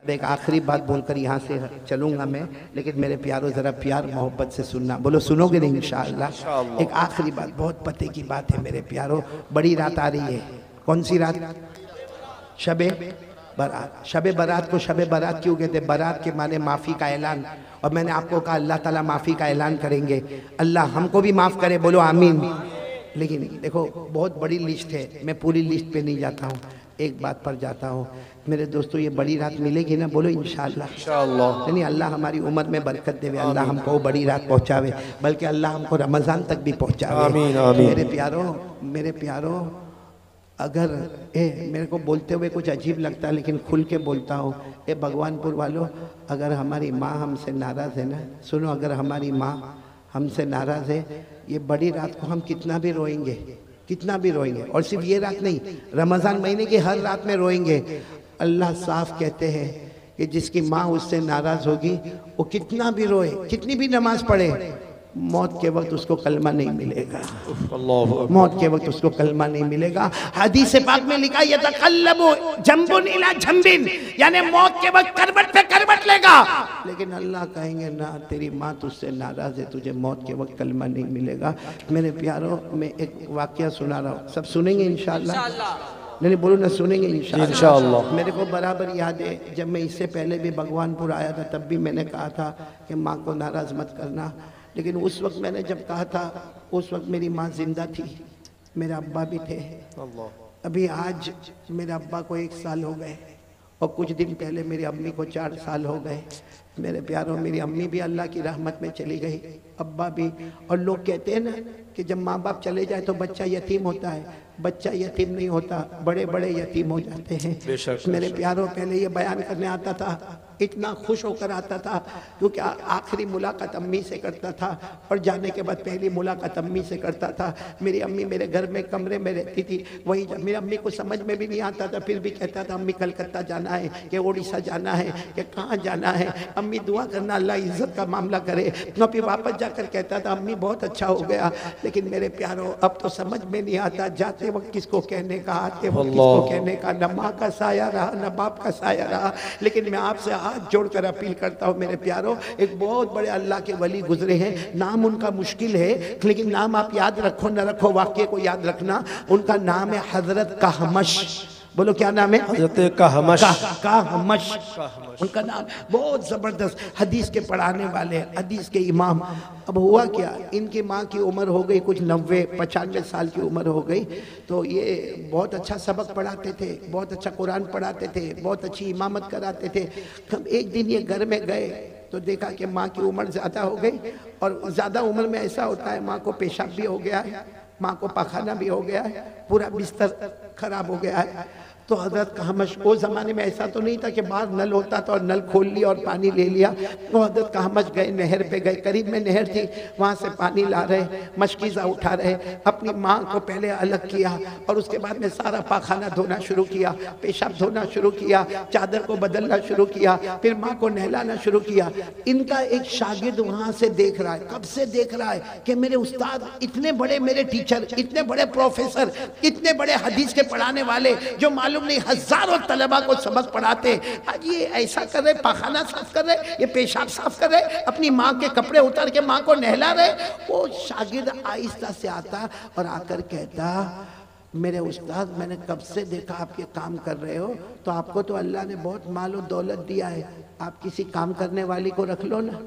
एक आखिरी बात बोलकर यहाँ से चलूँगा मैं, लेकिन मेरे प्यारों ज़रा प्यार मोहब्बत से सुनना। बोलो सुनोगे नहीं इंशाअल्लाह। एक आखिरी बात, बहुत पते की बात है मेरे प्यारों। बड़ी रात आ रही है। कौन सी रात? शबे बारात। शबे बारात को शबे बारात क्यों कहते? बारात के माने माफ़ी का ऐलान। और मैंने आपको कहा अल्लाह ताला माफ़ी का ऐलान करेंगे, अल्लाह हमको भी माफ़ करे, बोलो आमीन। लेकिन देखो बहुत बड़ी लिस्ट है, मैं पूरी लिस्ट पे नहीं जाता हूँ, एक बात पर जाता हूँ मेरे दोस्तों। ये बड़ी रात मिलेगी ना? बोलो इंशाअल्लाह। इंशाअल्लाह। नहीं, अल्लाह हमारी उम्र में बरकत देवे, अल्लाह हमको बड़ी रात पहुँचावे, बल्कि अल्लाह हमको रमज़ान तक भी पहुँचावे। आमीन आमीन। मेरे प्यारों अगर मेरे को बोलते हुए कुछ अजीब लगता है, लेकिन खुल के बोलता हूँ, भगवानपुर वालों, अगर हमारी माँ हमसे नाराज़ है ना, सुनो, अगर हमारी माँ हमसे नाराज़ है, ये बड़ी रात को हम कितना भी रोएंगे, कितना भी रोएंगे। और सिर्फ ये रात नहीं, रमज़ान महीने की हर रात में रोएंगे। अल्लाह साफ कहते हैं कि जिसकी माँ उससे नाराज़ होगी वो कितना भी रोए, कितनी भी नमाज पढ़े, मौत के वक्त उसको कलमा नहीं मिलेगा। मौत के वक्त उसको कलमा नहीं मिलेगा। हदीस पाक में लिखा है यतकल्लबु जंबुन इला जंबिन, यानी मौत के वक्त करवट पे करवट लेगा। लेकिन अल्लाह कहेंगे ना, तेरी माँ तुझसे नाराज है, तुझे मौत के वक्त कलमा नहीं मिलेगा। मेरे प्यारों, मैं एक वाकया सुना रहा हूँ, सब सुनेंगे इंशाअल्लाह? नहीं बोलो ना, सुनेंगे इंशाअल्लाह। मेरे को बराबर याद है, जब मैं इससे पहले भी भगवानपुर आया था, तब भी मैंने कहा था कि माँ को नाराज़ मत करना। लेकिन उस वक्त मैंने जब कहा था, उस वक्त मेरी माँ जिंदा थी, मेरे अब्बा भी थे। अभी आज मेरे अब्बा को 1 साल हो गए, और कुछ दिन पहले मेरी अम्मी को 4 साल हो गए। मेरे प्यारों, मेरी अम्मी भी अल्लाह की रहमत में चली गई, अब्बा भी। और लोग कहते हैं ना कि जब माँ बाप चले जाए तो बच्चा यतीम होता है, बच्चा यतीम नहीं होता, बड़े बड़े यतीम हो जाते हैं। मेरे प्यारों, पहले ये बयान करने आता था, इतना खुश होकर आता था, क्योंकि आखिरी मुलाकात अम्मी से करता था, और जाने के बाद पहली मुलाकात अम्मी से करता था। मेरी अम्मी मेरे घर में कमरे में रहती थी, वही जब मेरी अम्मी को समझ में भी नहीं आता था, फिर भी कहता था अम्मी कलकत्ता जाना है, कि उड़ीसा जाना है, कि कहाँ जाना है, अम्मी दुआ करना अल्लाह इज्जत का मामला करे। तो फिर वापस जाकर कहता था अम्मी बहुत अच्छा हो गया। लेकिन मेरे प्यारों, अब तो समझ में नहीं आता, जाते वक्त किसको कहने का, आते वक्त किसको कहने का, न माँ का साया रहा न बाप का साया रहा। लेकिन मैं आपसे हाथ जोड़कर अपील करता हूँ मेरे प्यारों, एक बहुत बड़े अल्लाह के वली गुजरे हैं, नाम उनका मुश्किल है, लेकिन नाम आप याद रखो न रखो, वाक्य को याद रखना। उनका नाम है हजरत कहमश। बोलो क्या नाम है? हजरत कहमश। कहमश उनका नाम, बहुत ज़बरदस्त हदीस के पढ़ाने वाले, हदीस के इमाम। अब हुआ क्या, इनकी माँ की उम्र हो गई कुछ 90-95 साल की उम्र हो गई, तो ये बहुत अच्छा सबक पढ़ाते थे, बहुत अच्छा कुरान पढ़ाते थे, बहुत अच्छी इमामत कराते थे। एक दिन ये घर में गए तो देखा कि माँ की उम्र ज़्यादा हो गई, और ज़्यादा उम्र में ऐसा होता है माँ को पेशाब भी हो गया है, माँ को पखाना भी हो गया है, पूरा बिस्तर खराब हो गया है। तो हजरत कहमश, वो ज़माने में ऐसा तो नहीं था कि बाहर नल होता था और नल खोल लिया और पानी ले लिया। तो हजरत कहमश गए, नहर पे गए, करीब में नहर थी, वहाँ से पानी ला रहे, मशकीज़ा उठा रहे, अपनी माँ को पहले अलग किया, और उसके बाद में सारा पाखाना धोना शुरू किया, पेशाब धोना शुरू किया, चादर को बदलना शुरू किया, फिर माँ को नहलाना शुरू किया। इनका एक शागिर्द वहाँ से देख रहा है, कब से देख रहा है कि मेरे उस्ताद इतने बड़े, मेरे टीचर इतने बड़े, प्रोफेसर इतने बड़े हदीस के पढ़ाने वाले, जो मालूम नहीं हजारों तलबा को सबक पढ़ाते, आज ये ऐसा कर रहे, पाखाना साफ कर रहे, ये पेशाब साफ कर रहे, अपनी माँ के कपड़े उतार के माँ को नहला रहे। वो शागिर्द आहिस्ता से आता और आकर कहता, मेरे उस्ताद मैंने कब से देखा आप ये काम कर रहे हो, तो आपको तो अल्लाह ने बहुत माल और दौलत दिया है, आप किसी काम करने वाली को रख लो ना,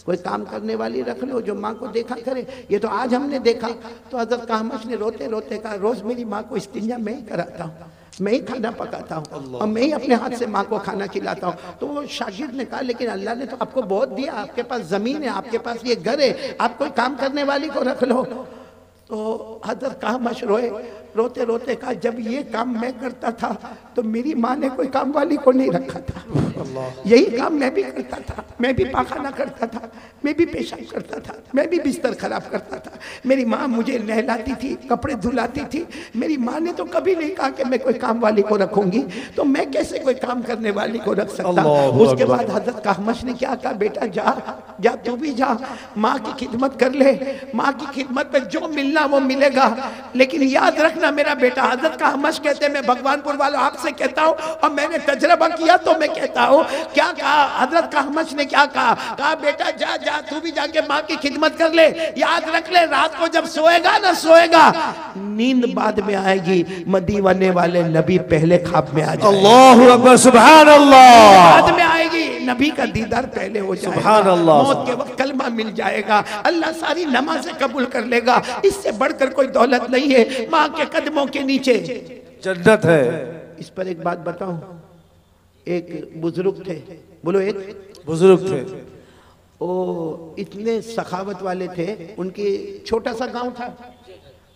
कोई काम करने वाली रख लो जो माँ को देखा करे। ये तो आज हमने देखा। तो हजरत कहमश ने रोते रोते कहा, रोज मेरी माँ को इस्तिंजा मैं ही कराता हूँ, मैं ही खाना पकाता हूँ, और मैं ही अपने हाथ से माँ को खाना खिलाता हूँ। तो वो शागिर्द ने कहा, लेकिन अल्लाह ने तो आपको बहुत दिया, आपके पास जमीन है, आपके पास ये घर है, आप कोई काम करने वाली को रख लो। तो हजरत कहमश रोए, रोते रोते कहा, जब ये काम मैं करता था तो मेरी माँ ने कोई काम वाली को नहीं रखा था, यही काम मैं भी करता था, मैं भी पाखाना करता था, मैं भी पेशाब करता था, मैं भी बिस्तर खराब करता था, मेरी माँ मुझे नहलाती थी, कपड़े धुलाती थी, मेरी माँ ने तो कभी नहीं कहा कि मैं कोई काम वाली को रखूंगी, तो मैं कैसे कोई काम करने वाली को रख सकता। उसके बाद हजरत कहमश ने क्या कहा, बेटा जा जा, तू भी जा, माँ की खिदमत कर ले, माँ की खिदमत में जो मिलना वो मिलेगा, लेकिन याद रखना मेरा बेटा। हजरत कहमश कहते हैं, मैं भगवानपुर वालों आपसे कहता हूँ, और मैंने तजर्बा किया तो मैं कहता हूँ, बताओ क्या कहा हजरत काहमश ने, क्या कहा बेटा जा जा तू भी जाके माँ की खिदमत कर ले, याद रख ले रात को जब सोएगा ना सोएगा नींद बाद में आएगी, मदीने वाले नबी पहले ख्वाब में आ जाएंगे। अल्लाहु अकबर, सुभान अल्लाह। बाद में आएगी, नबी का दीदार पहले हो जाएगा, सुभान अल्लाह। मौत के वक्त कलमा मिल जाएगा, अल्लाह सारी नमाज़ें कबूल कर लेगा। इससे बढ़कर कोई दौलत नहीं है, माँ के कदमों के नीचे जन्नत है। इस पर एक बात बताऊं, एक बुजुर्ग थे, बोलो एक बुजुर्ग थे, वो इतने सखावत वाले थे, उनकी छोटा सा गांव था,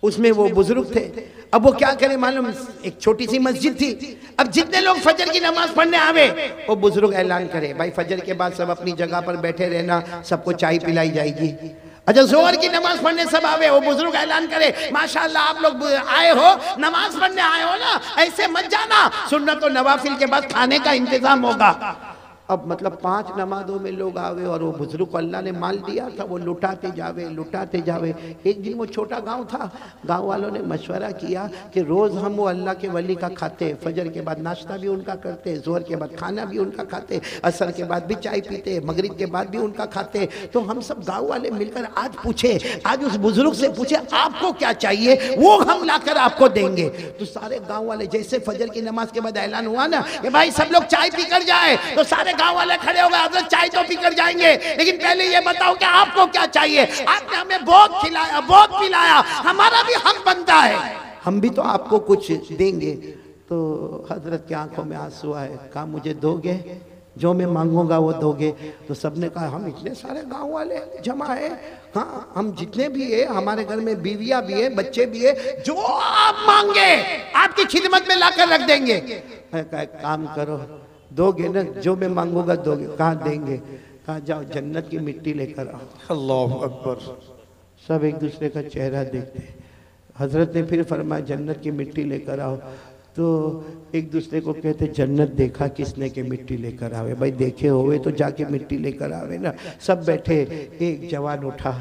उसमें वो बुजुर्ग थे। अब वो क्या करे मालूम, एक छोटी सी मस्जिद थी, अब जितने लोग फजर की नमाज पढ़ने आवे वो बुजुर्ग ऐलान करे भाई फजर के बाद सब अपनी जगह पर बैठे रहना, सबको चाय पिलाई जाएगी। अच्छा जोहर की नमाज पढ़ने सब आवे, वो बुजुर्ग ऐलान करे माशाल्लाह आप लोग आए हो, नमाज पढ़ने आए हो ना, ऐसे मत जाना, सुन्नत और नवाफिल के बाद खाने का इंतजाम होगा। अब मतलब 5 नमाजों में लोग आवे और वो बुजुर्ग को अल्लाह ने माल दिया था, वो लुटाते जावे। एक दिन वो छोटा गांव था, गांव वालों ने मशवरा किया कि रोज़ हम वो अल्लाह के वली का खाते, फजर के बाद नाश्ता भी उनका करते, जोहर के बाद खाना भी उनका खाते, असर के बाद भी चाय पीते, मगरिब के बाद भी उनका खाते। तो हम सब गाँव वाले मिलकर आज उस बुजुर्ग से पूछे आपको क्या चाहिए, वो हम लाकर आपको देंगे। तो सारे गाँव वाले जैसे फजर की नमाज के बाद ऐलान हुआ ना कि भाई सब लोग चाय पी कर जाए, तो सारे गांव वाले खड़े हो गए, हजरत चाय तो पीकर जाएंगे, लेकिन पहले ये बताओ कि आपको क्या चाहिए। आपने हमें बहुत खिलाया, बहुत पिलाया, हमारा भी हक बनता है, हम भी तो आपको कुछ देंगे। तो हजरत की आंखों में आंसू आए, कहा मुझे दोगे, जो मैं मांगूंगा वो दोगे। तो सबने कहा हम इतने सारे गांव वाले जमा है, हाँ हम जितने भी है, हमारे घर में बीवियां भी है, बच्चे भी है, जो आप मांगे आपकी खिदमत में लाकर रख देंगे। काम करो, दोगे ना, जो मैं मांगूंगा दोगे। कहाँ देंगे, कहा जाओ जन्नत की मिट्टी लेकर आओ। अल्लाहु अकबर। सब एक दूसरे का चेहरा देखते, हजरत ने फिर फरमाया जन्नत की मिट्टी लेकर आओ। तो एक दूसरे को कहते जन्नत देखा किसने के मिट्टी लेकर आवे, भाई देखे हुए तो जाके मिट्टी लेकर आवे ना। सब बैठे, एक जवान उठा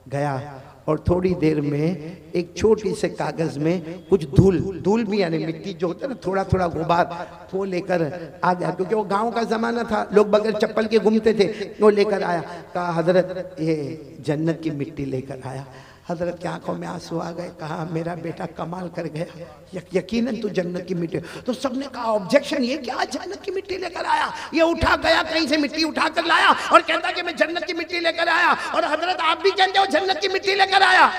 गया और थोड़ी देर में एक छोटी से कागज में कुछ धूल भी यानी मिट्टी जो होता है ना, थोड़ा थोड़ा गुबार, वो लेकर आ गया, क्योंकि वो गांव का जमाना था, लोग बगैर चप्पल के घूमते थे। वो लेकर आया, कहा हजरत ये जन्नत की मिट्टी लेकर आया। हजरत की आंखों में आंसू आ गए, कहा मेरा बेटा कमाल कर गया, यकीनन तू जन्नत की मिट्टी। तो सबने कहा ऑब्जेक्शन, ये क्या जन्नत की मिट्टी लेकर आया, ये उठा गया कहीं से मिट्टी उठा कर लाया और कहता कि मैं जन्नत की मिट्टी लेकर आया, और हजरत आप भी कहते हो जन्नत की मिट्टी लेकर आया।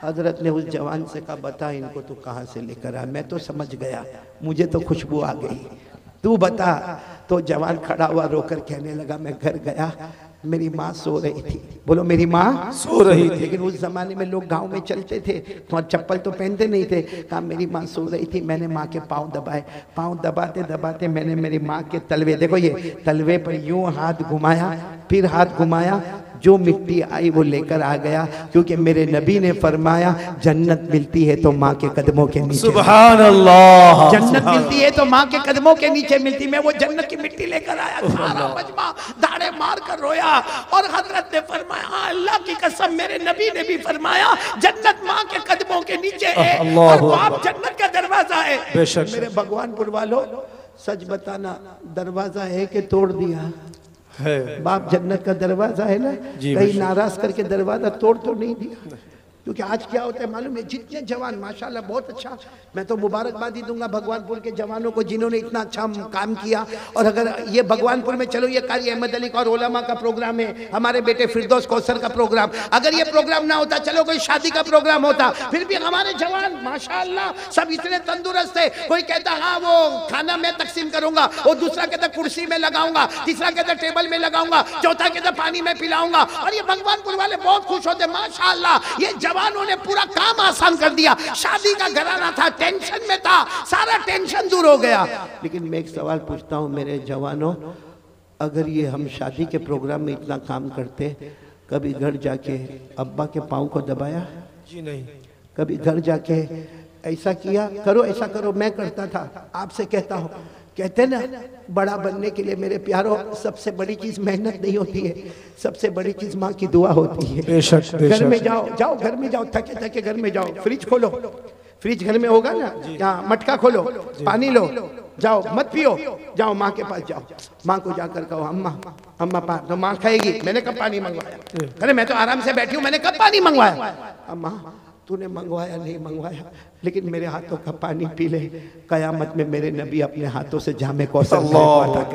हजरत ने उस जवान से कहा बता इनको तू कहाँ से लेकर आया, मैं तो समझ गया, मुझे तो खुशबू आ गई, तू बता। तो जवान खड़ा हुआ रोकर कहने लगा मैं घर गया, मेरी माँ सो रही थी। बोलो मेरी माँ सो रही थी। लेकिन उस जमाने में लोग गांव में चलते थे तो चप्पल तो पहनते नहीं थे। कहा मेरी माँ सो रही थी, मैंने माँ के पाँव दबाए, पाँव दबाते दबाते मैंने मेरी माँ के तलवे, देखो ये तलवे पर यूं हाथ घुमाया, फिर हाथ घुमाया, जो मिट्टी आई वो लेकर आ गया, क्योंकि मेरे नबी ने फरमाया जन्नत मिलती है तो माँ के कदमों के नीचे। सुभान अल्लाह। जन्नत मिलती है तो माँ के कदमों के नीचे मिलती। मैं वो जन्नत की मिट्टी लेकर आया, सारा मजमा दाढ़े मार कर रोया, और हजरत ने फरमाया अल्लाह की कसम मेरे नबी ने भी फरमाया जन्नत माँ के कदमों के नीचे है और बाप जन्नत का दरवाजा है। मेरे भगवानपुर वालों सच बताना, दरवाजा है कि तोड़ दिया है? बाप जन्नत का दरवाजा है ना, कहीं नाराज करके दरवाजा तोड़ तो नहीं दिया। क्योंकि आज क्या होता है मालूम है, जितने जवान माशाल्लाह बहुत अच्छा, मैं तो मुबारकबाद ही दूंगा भगवानपुर के जवानों को जिन्होंने इतना अच्छा काम किया। और अगर ये भगवानपुर में चलो ये कारी अहमद अली का और उलमा का प्रोग्राम है, हमारे बेटे फिरदौस कौसर का प्रोग्राम, अगर ये प्रोग्राम ना होता, चलो कोई शादी का प्रोग्राम होता, फिर भी हमारे जवान माशाल्लाह सब इतने तंदुरुस्त है। कोई कहता हाँ वो खाना मैं तकसीम करूंगा, वो दूसरा कहता कुर्सी में लगाऊंगा, तीसरा कहता टेबल में लगाऊंगा, चौथा कहता पानी में पिलाऊंगा। और ये भगवानपुर वाले बहुत खुश होते माशाल्लाह, ये जवानों ने पूरा काम आसान कर दिया। शादी का घराना था, टेंशन में था, सारा टेंशन दूर हो गया। लेकिन मैं एक सवाल पूछता हूं मेरे जवानों, अगर ये हम शादी के प्रोग्राम में इतना काम करते, कभी घर जाके अब्बा के पाँव को दबाया? जी नहीं। कभी घर जाके ऐसा किया, करो ऐसा करो? मैं करता था, आपसे कहता हूँ। कहते ना बड़ा बनने के लिए मेरे प्यारों सबसे बड़ी चीज मेहनत नहीं होती है, सबसे बड़ी चीज माँ की दुआ होती है। बेशक, घर में जाओ घर में जाओ, थके थके घर में जाओ, फ्रिज खोलो, फ्रिज घर में होगा ना, यहाँ मटका खोलो, पानी लो, जाओ मत पियो, जाओ माँ के पास जाओ, माँ को जाकर कहो अम्मा अम्मा पा, तो माँ कहेगी मैंने कब पानी मंगवाया? अरे मैं तो आराम से बैठी हूँ, मैंने कब पानी मंगवाया? अम्मा तूने मंगवाया नहीं मंगवाया, लेकिन मेरे हाथों का पानी पी ले, कयामत में मेरे नबी अपने हाथों से जामे कौसर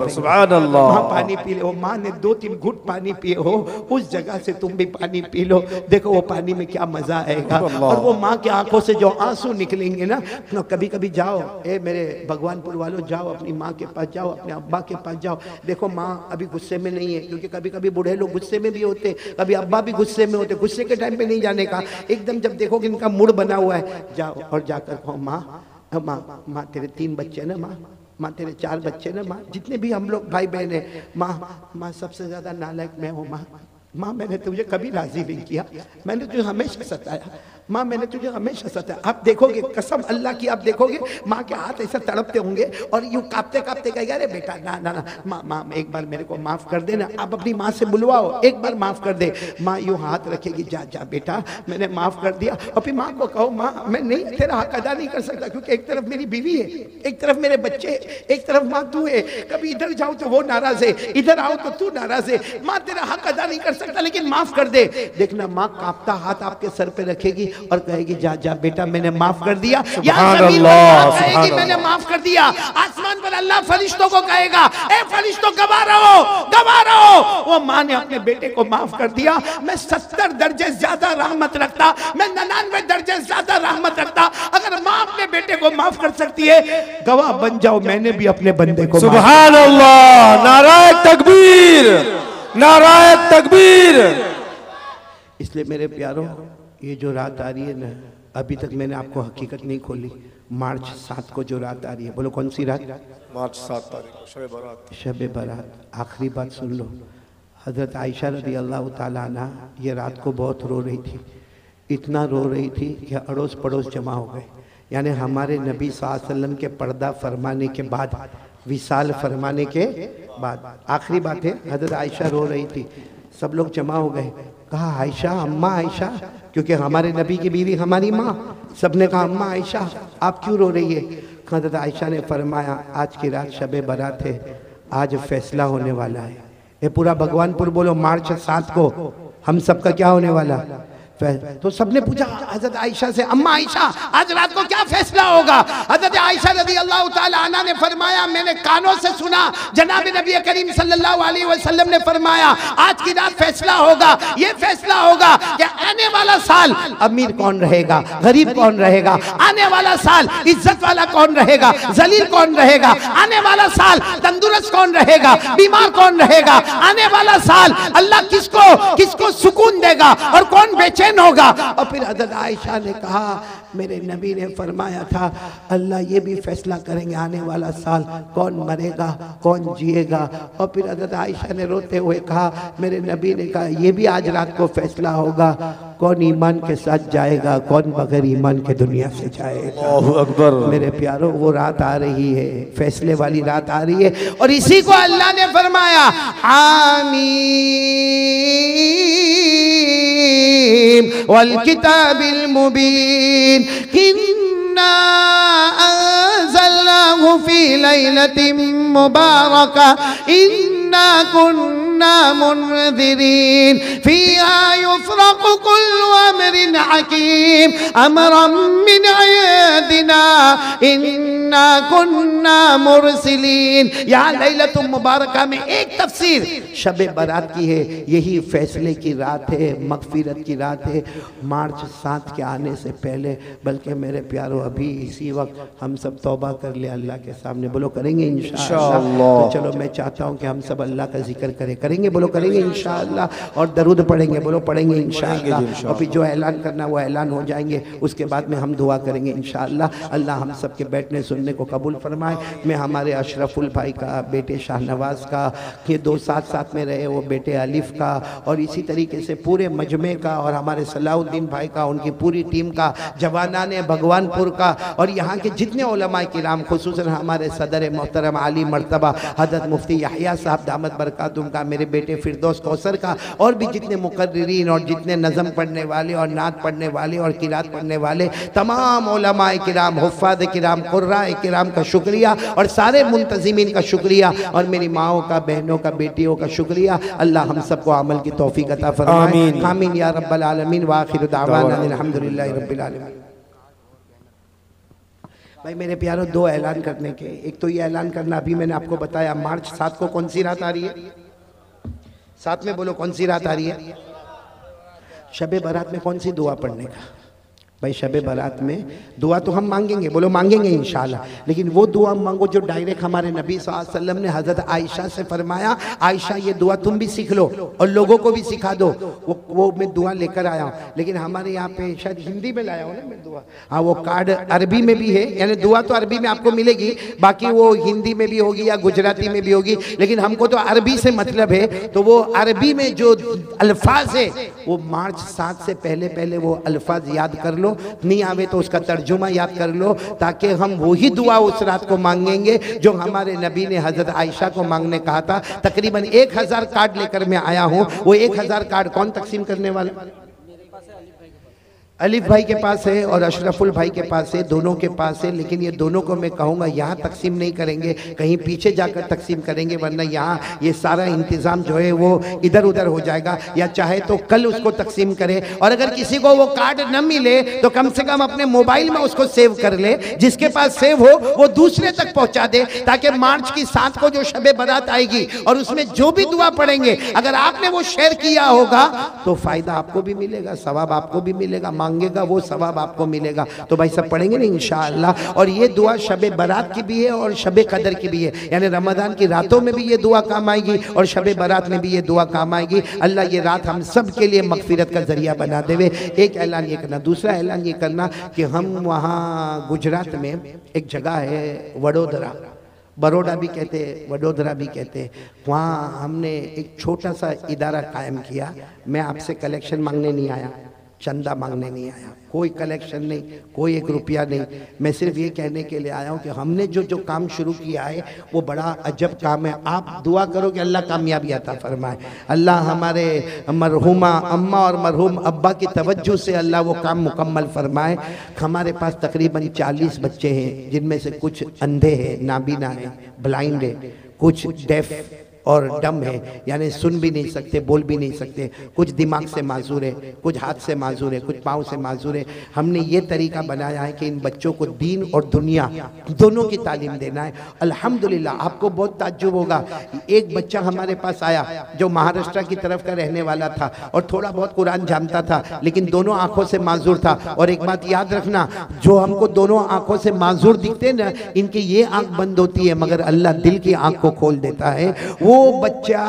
सुभान अल्लाह, वहाँ पानी पी ले। वो माँ ने 2-3 घुट पानी पिए हो, उस जगह से तुम भी पानी पी लो, देखो वो पानी में क्या मजा आएगा। और वो माँ की आंखों से जो आंसू निकलेंगे ना, कभी कभी जाओ ए मेरे भगवानपुर वालों, जाओ अपनी माँ के पास जाओ, अपने अब्बा के पास जाओ, देखो माँ अभी गुस्से में नहीं है, क्योंकि कभी कभी बूढ़े लोग गुस्से में भी होते, कभी अब्बा भी गुस्से में होते, गुस्से के टाइम पे नहीं जाने का, एकदम जब देखो कि इनका मूड बना हुआ है, जाओ और जाकर कहो माँ माँ माँ तेरे 3 बच्चे ना, माँ माँ तेरे 4 बच्चे ना, माँ जितने भी हम लोग भाई बहन है, माँ सबसे ज्यादा नालायक मैं हूँ, माँ मैंने तुझे कभी राजी नहीं किया, मैंने तुझे हमेशा सताया, माँ मैंने तुझे हमेशा सताया। आप देखोगे कसम अल्लाह की, आप देखोगे माँ के हाथ ऐसा तड़पते होंगे और यूं कांपते कांपते कहेगा अरे बेटा ना ना ना माँ एक बार मेरे को माफ कर देना। आप अपनी माँ से बुलवाओ एक बार माफ कर दे, माँ यूं हाथ रखेगी, जा जा बेटा मैंने माफ कर दिया। और फिर माँ को कहो माँ मैं नहीं तेरा हक अदा नहीं कर सकता, क्योंकि एक तरफ मेरी बीवी है, एक तरफ मेरे बच्चे, एक तरफ माँ तू है, कभी इधर जाऊँ तो वो नाराज है, इधर आओ तो तू नाराज है, माँ तेरा हक अदा नहीं कर सकता लेकिन माफ कर दे। देखना माँ कांपता हाथ आपके सर पे रखेगी और कहेगी जा जा बेटा मैंने माफ कर दिया। कहेगी मैंने माफ कर दिया। आसमान पर अल्लाह फरिश्तों को कहेगा ए फरिश्तों गवाह रहो। वो माँ ने अपने बेटे को माफ कर दिया। मैं 70 दर्जे ज्यादा रहमत रखता, मैं 99 दर्जे ज्यादा रहमत रखता। अगर माँ अपने बेटे को माफ कर सकती है, गवाह बन जाओ मैंने भी अपने बंदे को। सुभान अल्लाह, नाराए तकबीर, नाराए तकबीर। इसलिए मेरे प्यारों ये जो रात आ रही है ना, अभी तक मैंने आपको हकीकत नहीं खोली। मार्च 7 को जो रात आ रही है, बोलो कौन सी रात? मार्च 7 तारीख को शब बारात। शब बारात। आखिरी बात सुन लो, हजरत आयशा रदी अल्लाह ताला अन्हा ये रात को बहुत रो रही थी, इतना रो रही थी कि अड़ोस पड़ोस जमा हो गए। यानी हमारे नबी सल्लल्लाहु अलैहि वसल्लम के पर्दा फरमाने के बाद, विसाल फरमाने के बाद, आखिरी बात है, हजरत आयशा रो रही थी, सब लोग जमा हो गए। कहा आयशा, अम्मा आयशा, क्योंकि हमारे नबी की बीवी हमारी माँ। सबने कहा अम्मा आयशा आप क्यों रो रही है? हज़रत आयशा ने फरमाया आज की रात शब बारात है, आज फैसला होने वाला है। ये पूरा भगवानपुर बोलो मार्च 7 को हम सबका क्या होने वाला? तो सबने पूछा हजरत आयशा से, अम्मा आयशा आज रात को क्या फैसला होगा? हजरत आयशा रज़ी अल्लाह ताला अन्हा ने फरमाया मैंने कानों से सुना, जनाब नबी करीम सल्लल्लाहु अलैहि वसल्लम ने फरमाया आज की रात फैसला होगा। ये फैसला होगा कि आने वाला साल अमीर कौन रहेगा, गरीब कौन रहेगा, आने वाला साल इज्जत वाला कौन रहेगा, जलील कौन रहेगा, आने वाला साल तंदुरुस्त कौन रहेगा, बीमार कौन रहेगा, आने वाला साल अल्लाह किसको सुकून देगा और कौन बेचैन होगा। और फिर हज़रत आयशा ने कहा मेरे नबी ने फरमाया था अल्लाह ये भी फैसला करेंगे आने वाला साल कौन मरेगा कौन जिएगा। और फिर हज़रत आयशा ने रोते हुए कहा मेरे नबी ने कहा ये भी आज रात को फैसला होगा कौन ईमान के साथ जाएगा कौन बगैर ईमान के दुनिया से जाएगा। अल्लाहु अकबर। मेरे प्यारों वो रात आ रही है, फैसले वाली रात आ रही है और इसी को अल्लाह ने फरमाया आमीन वल किताबिल मुबीन इन्ना अंज़लनाहु फी लैलतिन मुबारका इन्ना कुन्ना मुनज़िरीन फ़ीहा युफ़रक़ु कुल्लु अमरिन हकीम अमरन मिन इंदिना इन्ना कुन्ना मुरसिलीन। यहाँ लैलतुल मुबारका में एक तफसीर शब बारात की है, यही फैसले की रात है, मगफिरत की रात है, मार्च 7 के आने से पहले। बल्कि मेरे प्यारों अभी इसी वक्त हम सब तौबा कर ले अल्लाह के सामने, बोलो करेंगे इंशाअल्लाह। तो चलो मैं चाहता हूँ कि हम सब अल्लाह का जिक्र करें, करेंगे बोलो करेंगे इंशाअल्लाह, और दरूद पढ़ेंगे बोलो पढ़ेंगे इंशाअल्लाह। और फिर जो ऐलान करना वो ऐलान हो जाएंगे, उसके बाद में हम दुआ करेंगे इंशाअल्लाह। अल्लाह हम सब के बैठने सुनने को कबूल फरमाए। मैं हमारे अशरफुल भाई का, बेटे शाहनवाज का, ये 2 साथ में रहे, वो बेटे अलिफ का, और इसी तरीके से पूरे मजमे का, और हमारे सलाउद्दीन भाई का, उनकी पूरी टीम का, जवानाने भगवानपुर का, और यहाँ के जितने उलमाए किराम, खुसूसन हमारे सदर मोहतरम आली मर्तबा हज़रत मुफ्ती यहया साहब दामत बरकातुहुम का, मेरे मेरे बेटे फिरदौस कौसर का, और भी जितने मुकर्रिरीन और जितने नज़म पढ़ने वाले और नात पढ़ने वाले और किरात पढ़ने वाले तमाम उलमाए किराम, हुफ़्फ़ाज़ किराम, क़ुर्राए किराम का शुक्रिया, और सारे मुंतज़िमीन का शुक्रिया, और मेरी माओ का, बहनों का, बेटियों का शुक्रिया। अल्लाह हम सबको अमल की तौफीक अता फरमाए। आमीन या रब्बल आलमीन। व आखिरु दावाना अल्हम्दुलिल्लाहि रब्बिल आलमीन। भाई मेरे प्यारों, दो ऐलान करने के, एक तो ये ऐलान करना, अभी मैंने आपको बताया मार्च 7 को कौन सी रात आ रही है? 7 में बोलो कौन सी रात आ रही है? शबे बारात में कौन सी दुआ पढ़ने का? भाई शबे बारात में दुआ तो हम मांगेंगे, बोलो मांगेंगे इंशाल्लाह, लेकिन वो दुआ मांगो जो डायरेक्ट हमारे नबी सल्लल्लाहु अलैहि वसल्लम ने हज़रत आयशा से फरमाया, आयशा ये दुआ तुम भी सीख लो और लोगों को भी सिखा दो। वो मैं दुआ लेकर आया हूँ, लेकिन हमारे यहाँ पे शायद हिंदी में लाया हूँ ना मैं दुआ। हाँ, वो कार्ड अरबी में भी है, यानी दुआ तो अरबी में आपको मिलेगी, बाकी वो हिंदी में भी होगी या गुजराती में भी होगी, लेकिन हमको तो अरबी से मतलब है। तो वो अरबी में जो अल्फाज है वो मार्च 7 से पहले पहले वो अल्फाज याद कर लो, नहीं आवे तो उसका तर्जुमा याद कर लो, ताकि हम वही दुआ उस रात को मांगेंगे जो हमारे नबी ने हजरत आयशा को मांगने कहा था। तकरीबन 1000 कार्ड लेकर मैं आया हूँ। वो 1000 कार्ड कौन तकसीम करने वाला? अलीफ भाई के पास है और अशरफुल भाई के पास है, दोनों के पास है, लेकिन ये दोनों को मैं कहूँगा यहाँ तकसीम नहीं करेंगे, कहीं पीछे जाकर तकसीम करेंगे, वरना यहाँ ये सारा इंतज़ाम जो है वो इधर उधर हो जाएगा। या चाहे तो कल उसको तकसीम करें, और अगर किसी को वो कार्ड न मिले तो कम से कम अपने मोबाइल में उसको सेव कर ले, जिसके पास सेव हो वो दूसरे तक पहुँचा दे, ताकि मार्च की 7 को जो शबे बारात आएगी और उसमें जो भी दुआ पढ़ेंगे, अगर आपने वो शेयर किया होगा तो फ़ायदा आपको भी मिलेगा, सवाब आपको भी मिलेगा, मांगेगा वो सवाब आपको मिलेगा। तो भाई सब पढ़ेंगे ना इंशाअल्लाह। और ये दुआ शबे बारात की भी है और शबे कदर की भी है, यानी रमज़ान की रातों में भी ये दुआ काम आएगी और शबे बारात में भी ये दुआ काम आएगी। अल्लाह ये रात हम सब के लिए मगफिरत का जरिया बना देवे। एक ऐलान ये करना, दूसरा ऐलान ये करना कि हम वहाँ गुजरात में एक जगह है वडोदरा, बड़ौदा भी कहते हैं, वडोदरा भी कहते हैं, वहाँ हमने एक छोटा सा इदारा कायम किया। मैं आपसे कलेक्शन मांगने नहीं आया, चंदा मांगने नहीं आया, कोई कलेक्शन नहीं, कोई 1 रुपया नहीं। मैं सिर्फ ये कहने के लिए आया हूँ कि हमने जो जो काम शुरू किया है वो बड़ा अजब काम है। आप दुआ करो कि अल्लाह कामयाबी अता फरमाए, अल्लाह हमारे मरहुमा अम्मा और मरहूम अब्बा की तवज्जो से अल्लाह वो काम मुकम्मल फरमाए। हमारे पास तकरीबन 40 बच्चे हैं, जिनमें से कुछ अंधे हैं, नाबीना हैं, ब्लाइंड है, कुछ डेफ और डम है, यानी सुन भी नहीं सकते, बोल भी नहीं सकते, कुछ दिमाग से माजूर है, कुछ हाथ से माजूर है, कुछ पाँव से माजूर है। हमने ये तरीका बनाया है कि इन बच्चों को दीन और दुनिया दोनों की तालीम देना है। अल्हम्दुलिल्लाह, आपको बहुत ताज्जुब होगा, एक बच्चा हमारे पास आया जो महाराष्ट्र की तरफ का रहने वाला था और थोड़ा बहुत कुरान जानता था, लेकिन दोनों आंखों से माजूर था। और एक बात याद रखना, जो हमको दोनों आंखों से माजूर दिखते ना, इनकी ये आंख बंद होती है, मगर अल्लाह दिल की आंख को खोल देता है। वो बच्चा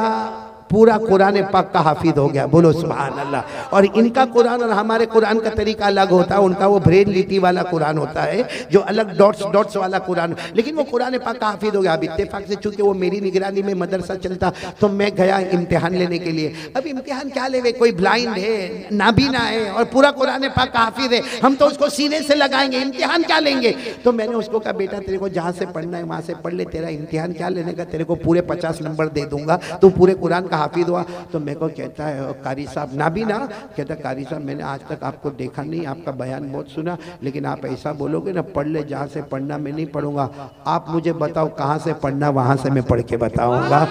पूरा कुरान पाक का हाफिज हो गया, बोलो सुभान अल्लाह। और इनका कुरान और हमारे कुरान का तरीका अलग होता है, उनका वो ब्रेन लिटी वाला कुरान होता है, जो अलग डॉट्स डॉट्स वाला कुरान, लेकिन वो कुरान पाक का हाफिज हो गया। अब इत्तेफाक से चूंकि वो मेरी निगरानी में मदरसा चलता तो मैं गया इम्तिहान लेने के लिए। अब इम्तिहान क्या लेवे, कोई ब्लाइंड है, नाबीना है और पूरा कुरान पाक का हाफिज है, हम तो उसको सीने से लगाएंगे, इम्तिहान क्या लेंगे। तो मैंने उसको कहा, बेटा तेरे को जहाँ से पढ़ना है वहाँ से पढ़ ले, तेरा इम्तिहान क्या लेने का, तेरे को पूरे 50 नंबर दे दूंगा, तो पूरे कुरान का हाफिज हुआ। तो मेरे को कहता है कारी साहब, नाबीना, कहता कारी साहब मैंने आज तक आपको देखा नहीं, आपका बयान बहुत सुना, लेकिन आप ऐसा बोलोगे ना, पढ़ ले जहाँ से पढ़ना, मैं नहीं पढ़ूंगा, आप मुझे बताओ कहाँ से पढ़ना, वहाँ से मैं पढ़ के बताऊंगा।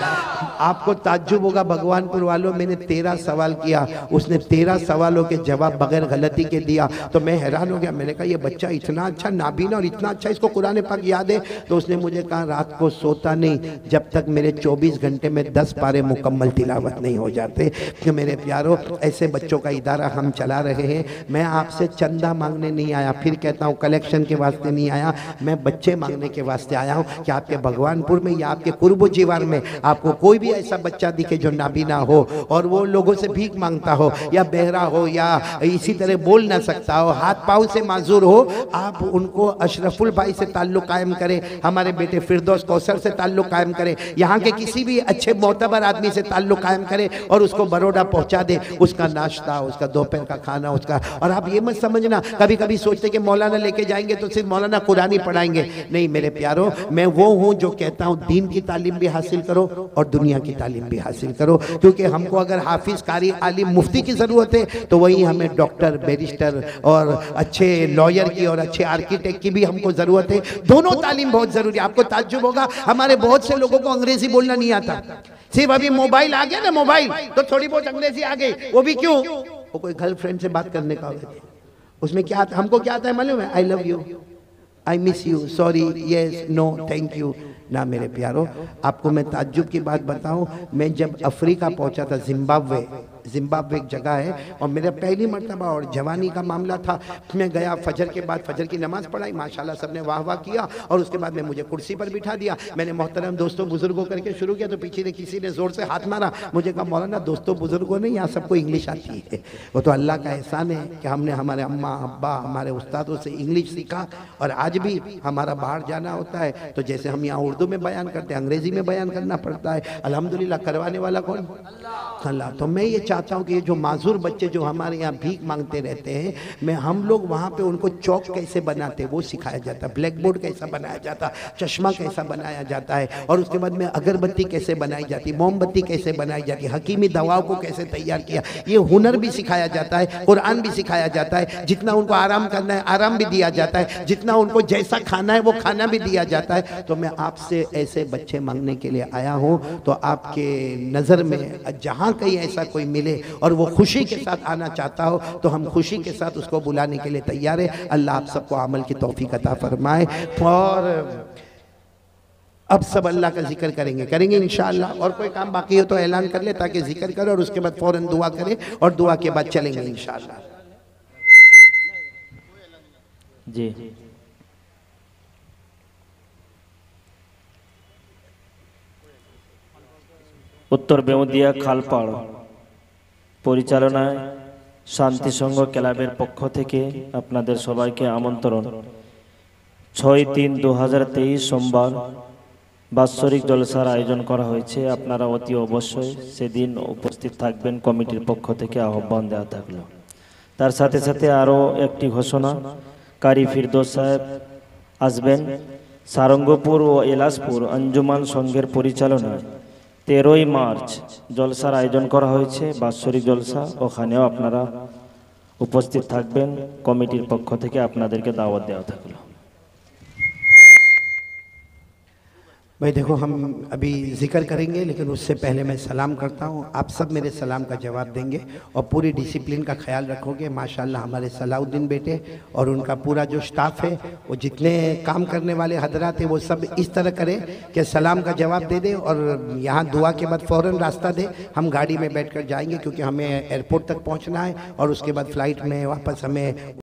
आपको ताज्जुब होगा भगवानपुर वालों, मैंने 13 सवाल किया, उसने 13 सवालों के जवाब बगैर गलती के दिया। तो मैं हैरान हो गया, मैंने कहा ये बच्चा इतना अच्छा नाबीना और इतना अच्छा इसको कुरान पाक याद है। तो उसने मुझे कहा रात को सोता नहीं जब तक मेरे 24 घंटे में 10 पारे मुकम्मल तिलावत नहीं हो जाते। कि मेरे प्यारों, ऐसे बच्चों का इदारा हम चला रहे हैं। मैं आपसे चंदा मांगने नहीं आया, फिर कहता हूँ कलेक्शन के वास्ते नहीं आया, मैं बच्चे मांगने के वास्ते आया हूँ कि आपके भगवानपुर में या आपके कुर्बो जीवार में आपको कोई भी ऐसा बच्चा दिखे जो नाबीना हो और वो लोगों से भीख मांगता हो, या बहरा हो, या इसी तरह बोल ना सकता हो, हाथ पाँव से माजूर हो, आप उनको अशरफुल भाई से ताल्लुक़ कायम करें, हमारे बेटे फिरदौस कौसर से ताल्लुक़ कायम करें, यहाँ के किसी भी अच्छे मोतबर आदमी से ताल्लुक़ ताल्लुक कायम करे और उसको बरोडा पहुंचा दे, उसका नाश्ता, उसका दोपहर का खाना, उसका। और आप ये मत समझना, कभी कभी सोचते कि मौलाना लेके जाएंगे तो सिर्फ मौलाना कुरानी पढ़ाएंगे। नहीं मेरे प्यारो, मैं वो हूँ जो कहता हूँ दीन की तालीम भी हासिल करो और दुनिया की तालीम भी हासिल करो, क्योंकि हमको अगर हाफिज, कारी, आलिम, मुफ्ती की जरूरत है तो वही हमें डॉक्टर, बैरिस्टर और अच्छे लॉयर की और अच्छे आर्किटेक्ट की भी हमको जरूरत है। दोनों तालीम बहुत जरूरी है। आपको ताज्जुब होगा, हमारे बहुत से लोगों को अंग्रेजी बोलना नहीं आता, सिर्फ अभी मोबाइल आ गया ना, मोबाइल तो थोड़ी बहुत अंग्रेजी आ गई। वो भी क्यों? वो कोई गर्लफ्रेंड से बात करने का होता है, उसमें क्या आता, हमको क्या आता है मालूम है? I love you, I miss you, sorry, yes, no, thank you. ना मेरे प्यारो, आपको मैं ताज्जुब की बात बताऊं, मैं जब अफ्रीका पहुंचा था, जिम्बाब्वे एक जगह है, और मेरा पहली मर्तबा और जवानी का मामला था। मैं गया, फजर के बाद फजर की नमाज पढ़ाई, माशाल्लाह सबने वाह वाह किया, और उसके बाद में मुझे कुर्सी पर बिठा दिया। मैंने मोहतरम दोस्तों बुजुर्गों करके शुरू किया तो पीछे ने किसी ने जोर से हाथ मारा। मुझे कहा मौलाना दोस्तों बुजुर्गों नहीं, यहाँ सबको इंग्लिश आती है। वो तो अल्लाह का एहसान है कि हमने हमारे अम्मा अब्बा, हमारे उस्तादों से इंग्लिश सीखा, और आज भी हमारा बाहर जाना होता है तो जैसे हम यहाँ उर्दू में बयान करते हैं, अंग्रेजी में बयान करना पड़ता है। अल्हम्दुलिल्लाह, करवाने वाला कौन? अल्लाह। तो मैं ये चाहता हूँ कि ये जो माजूर बच्चे जो हमारे यहाँ भीख मांगते रहते हैं, मैं हम लोग वहाँ पे उनको चौक कैसे बनाते वो सिखाया जाता है, ब्लैक बोर्ड कैसा बनाया जाता, चश्मा कैसा बनाया जाता है, और उसके बाद में अगरबत्ती कैसे बनाई जाती, मोमबत्ती कैसे बनाई जाती, हकीमी दवाओं को कैसे तैयार किया, ये हुनर भी सिखाया जाता है, कुरान भी सिखाया जाता है। जितना उनको आराम करना है आराम भी दिया जाता है, जितना उनको जैसा खाना है वो खाना भी दिया जाता है। तो मैं आपसे ऐसे बच्चे मांगने के लिए आया हूँ, तो आपके नज़र में जहाँ कहीं ऐसा कोई मिले और वो खुशी के साथ आना चाहता हो तो हम खुशी के साथ उसको बुलाने के लिए तैयार है। अल्लाह आप सबको अमल की तौफीक अता फरमाए। और अब सब अल्लाह का जिक्र करेंगे इंशाअल्लाह। और कोई काम बाकी हो तो ऐलान कर ले ताकि जिक्र करें और उसके बाद फौरन दुआ करें और दुआ के बाद चलेंगे इंशाअल्लाह। जी उत्तर बेउदिया खालपाड़ পরিচালনায় শান্তি সংঘ ক্লাবের পক্ষ থেকে আপনাদের সবাইকে আমন্ত্রণ। 6-3-2023 সোমবার বাৎসরিক জলসার আয়োজন করা হয়েছে। আপনারা অতি অবশ্যই সেদিন উপস্থিত থাকবেন, কমিটির পক্ষ থেকে আহ্বান দেওয়া থাকলো। তার সাথে সাথে আরও একটি ঘোষণা, কারি ফিরদৌস সাহেব আসবেন। সারঙ্গপুর ও এলাসপুর আঞ্জুমান সংঘের পরিচালনায় 13ই মার্চ জলসার আয়োজন করা হয়েছে, বাৎসরিক জলসা। ওখানেও আপনারা উপস্থিত থাকবেন, কমিটির পক্ষ থেকে আপনাদেরকে দাওয়াত দেওয়া থাকলো। भाई देखो, हम अभी जिक्र करेंगे लेकिन उससे पहले मैं सलाम करता हूँ। आप सब मेरे सलाम का जवाब देंगे और पूरी डिसिप्लिन का ख्याल रखोगे। माशाल्लाह हमारे सलाउद्दीन बेटे और उनका पूरा जो स्टाफ है, वो जितने काम करने वाले हजरात हैं, वो सब इस तरह करें कि सलाम का जवाब दे दें और यहाँ दुआ के बाद फ़ौरन रास्ता दें। हम गाड़ी में बैठ कर जाएंगे क्योंकि हमें एयरपोर्ट तक पहुँचना है और उसके बाद फ़्लाइट में वापस हमें